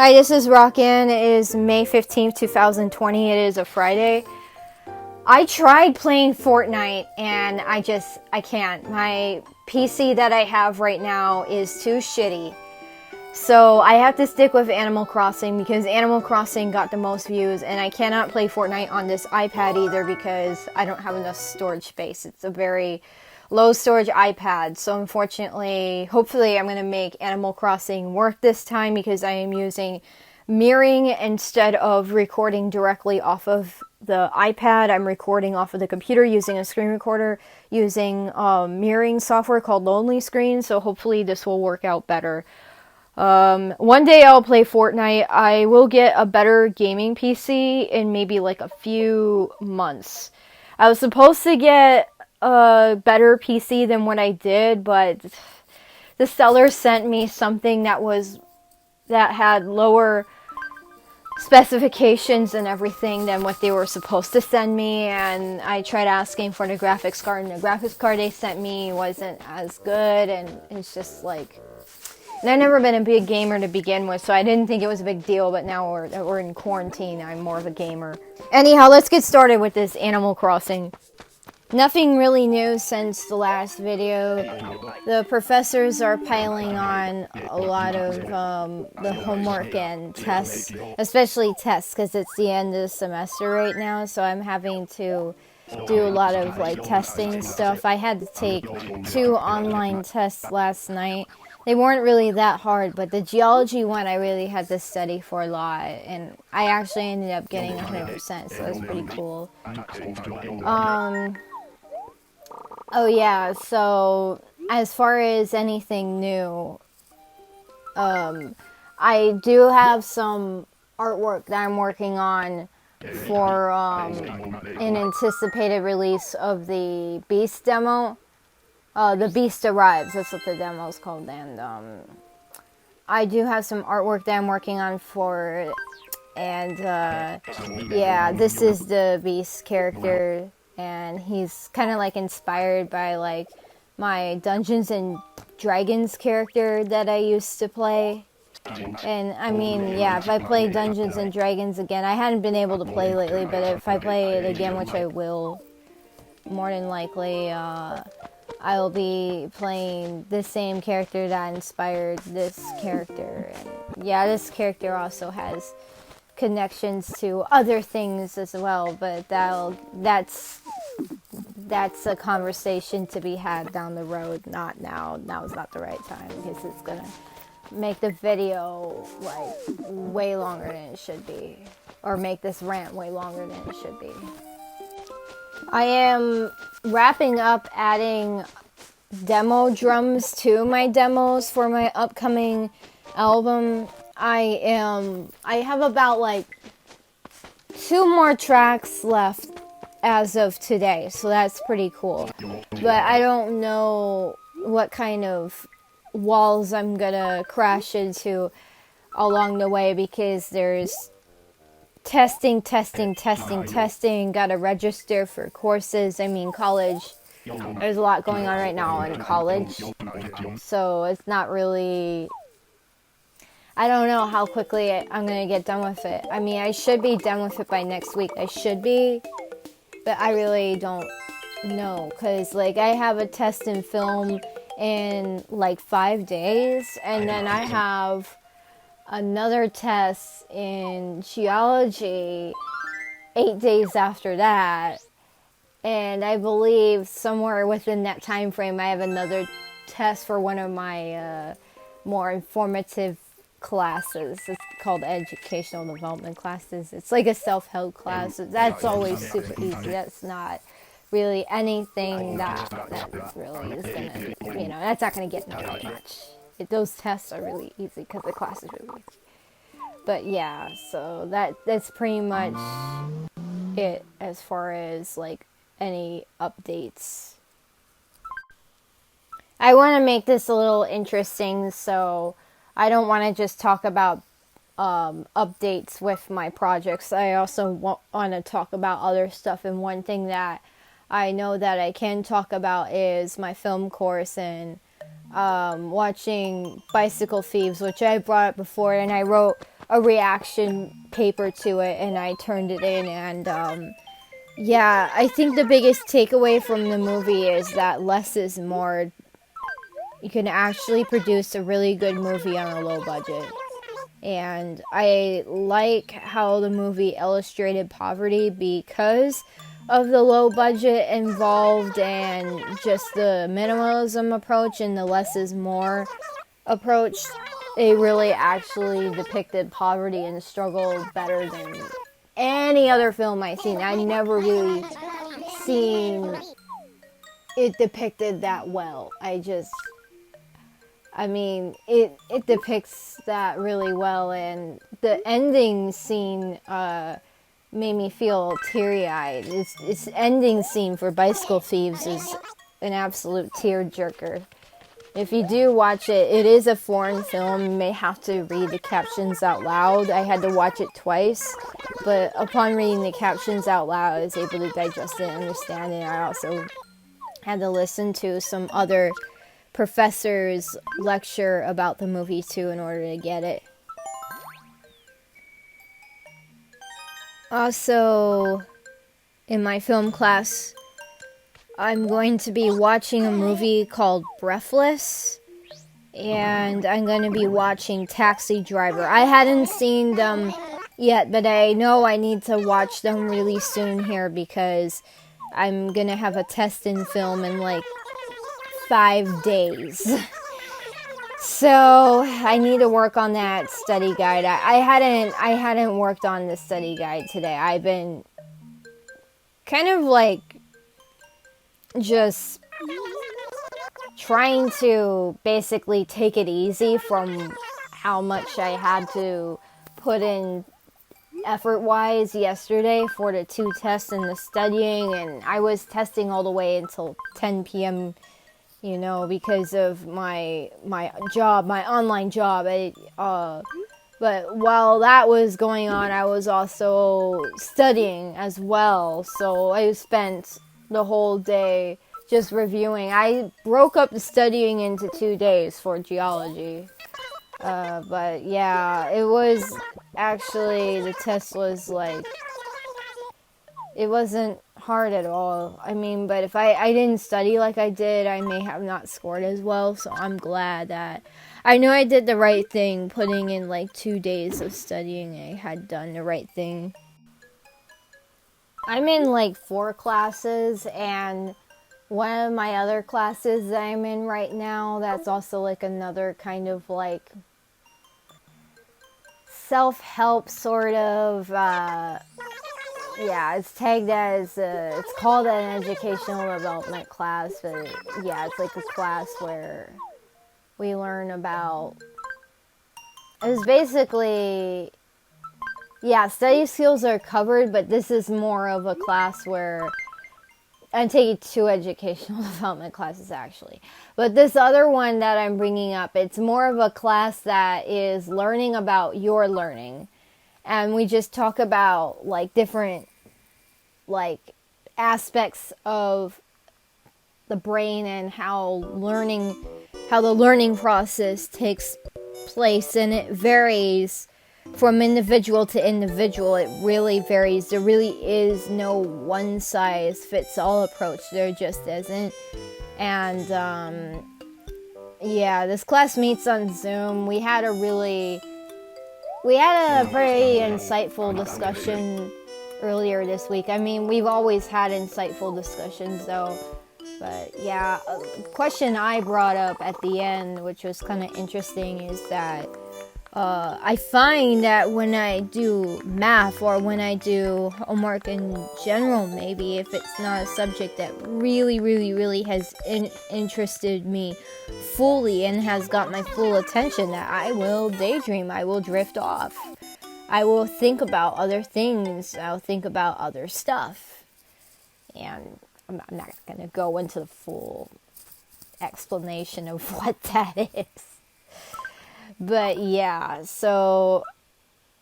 Hi, this is Rockin. It is May 15th, 2020. It is a Friday. I tried playing Fortnite and I can't. My PC that I have right now is too shitty. So I have to stick with Animal Crossing because Animal Crossing got the most views, and I cannot play Fortnite on this iPad either because I don't have enough storage space. It's a very low storage iPad, so unfortunately, hopefully I'm going to make Animal Crossing work this time because I am using mirroring instead of recording directly off of the iPad. I'm recording off of the computer using a screen recorder using mirroring software called Lonely Screen, so hopefully this will work out better. One day I'll play Fortnite. I will get a better gaming PC in maybe like a few months. I was supposed to get a better PC than what I did, but the seller sent me something that had lower specifications and everything than what they were supposed to send me, and I tried asking for the graphics card, and the graphics card they sent me wasn't as good, and it's just like, and I've never been a big gamer to begin with, so I didn't think it was a big deal, but now we're in quarantine, I'm more of a gamer. Anyhow, let's get started with this Animal Crossing. Nothing really new since the last video. The professors are piling on a lot of the homework and tests, especially tests, because it's the end of the semester right now, so I'm having to do a lot of like testing stuff. I had to take 2 online tests last night. They weren't really that hard, but the geology one I really had to study for a lot, and I actually ended up getting 100%, so it was pretty cool. Oh yeah, so as far as anything new, I do have some artwork that I'm working on for an anticipated release of the Beast demo. The Beast Arrives, that's what the demo is called, and I do have some artwork that I'm working on for it, and yeah, this is the Beast character, and he's kind of like inspired by like my Dungeons and Dragons character that I used to play. And I mean, yeah, if I play Dungeons and Dragons again, I hadn't been able to play lately, but if I play it again, which I will, more than likely, I'll be playing the same character that inspired this character. And yeah, this character also has connections to other things as well, but that's a conversation to be had down the road, not now. Now is not the right time because it's gonna make the video like way longer than it should be, or make this rant way longer than it should be. I am wrapping up adding demo drums to my demos for my upcoming album. I have about like 2 more tracks left as of today, so that's pretty cool. But I don't know what kind of walls I'm gonna crash into along the way because there's testing, gotta register for courses. I mean, college, there's a lot going on right now in college, so it's not really, I don't know how quickly I'm gonna get done with it. I mean, I should be done with it by next week. I should be, but I really don't know, because like I have a test in film in like 5 days, and then I have another test in geology 8 days after that, and I believe somewhere within that time frame I have another test for one of my more informative classes. It's called educational development classes. It's like a self-help class. That's always super easy. That's not really anything that really is gonna, you know, that's not gonna get me that much. Those tests are really easy because the class is really easy. But yeah, so that's pretty much it as far as like any updates. I want to make this a little interesting, so I don't want to just talk about updates with my projects. I also want to talk about other stuff, and one thing that I know that I can talk about is my film course and watching Bicycle Thieves, which I brought up before, and I wrote a reaction paper to it, and I turned it in, and yeah, I think the biggest takeaway from the movie is that less is more. You can actually produce a really good movie on a low budget. And I like how the movie illustrated poverty because of the low budget involved and just the minimalism approach and the less is more approach. It really actually depicted poverty and struggle better than any other film I've seen. I never really seen it depicted that well. It depicts that really well, and the ending scene made me feel teary-eyed. This ending scene for Bicycle Thieves is an absolute tearjerker. If you do watch it, it is a foreign film. You may have to read the captions out loud. I had to watch it twice, but upon reading the captions out loud, I was able to digest it and understand it. I also had to listen to some other professor's lecture about the movie too in order to get it. Also, in my film class, I'm going to be watching a movie called Breathless, and I'm going to be watching Taxi Driver. I hadn't seen them yet, but I know I need to watch them really soon here because I'm going to have a test in film in like 5 days. So I need to work on that study guide. I hadn't worked on the study guide today. I've been kind of like just trying to basically take it easy from how much I had to put in effort-wise yesterday for the 2 tests and the studying, and I was testing all the way until 10 p.m., because of my job, my online job. But while that was going on, I was also studying as well. So I spent the whole day just reviewing. I broke up the studying into 2 days for geology. But yeah, it was actually, the test was like, it wasn't hard at all. But if I didn't study like I did, I may have not scored as well. So I'm glad that I know I did the right thing, putting in like 2 days of studying. I had done the right thing. I'm in like 4 classes, and one of my other classes that I'm in right now, that's also like another kind of like self-help sort of, it's tagged as, it's called an educational development class, but yeah, it's like a class where we learn about, it's basically, study skills are covered, but this is more of a class where I'm taking 2 educational development classes actually. But this other one that I'm bringing up, it's more of a class that is learning about your learning. And we just talk about like different like aspects of the brain and how the learning process takes place, and it varies from individual to individual. It really varies. There really is no one size fits all approach. There just isn't. And this class meets on Zoom. We had a very insightful discussion earlier this week. We've always had insightful discussions though. But yeah, a question I brought up at the end, which was kind of interesting, is that I find that when I do math or when I do homework in general, maybe if it's not a subject that really, really, really has interested me fully and has got my full attention, that I will daydream, I will drift off. I will think about other things, I'll think about other stuff. And I'm not going to go into the full explanation of what that is. But yeah, so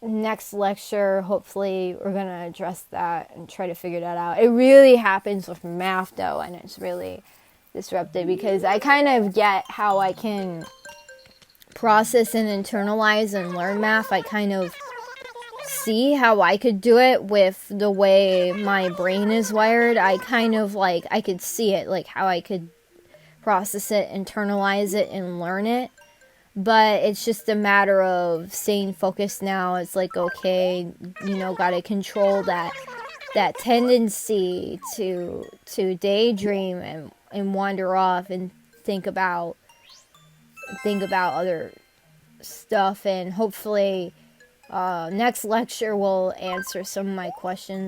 next lecture, hopefully we're going to address that and try to figure that out. It really happens with math though, and it's really disruptive because I kind of get how I can process and internalize and learn math, I kind of see how I could do it with the way my brain is wired. I kind of like, I could see it, like how I could process it, internalize it, and learn it. But it's just a matter of staying focused now. It's like, okay, gotta control that tendency to daydream and wander off and think about other stuff. And hopefully next lecture will answer some of my questions.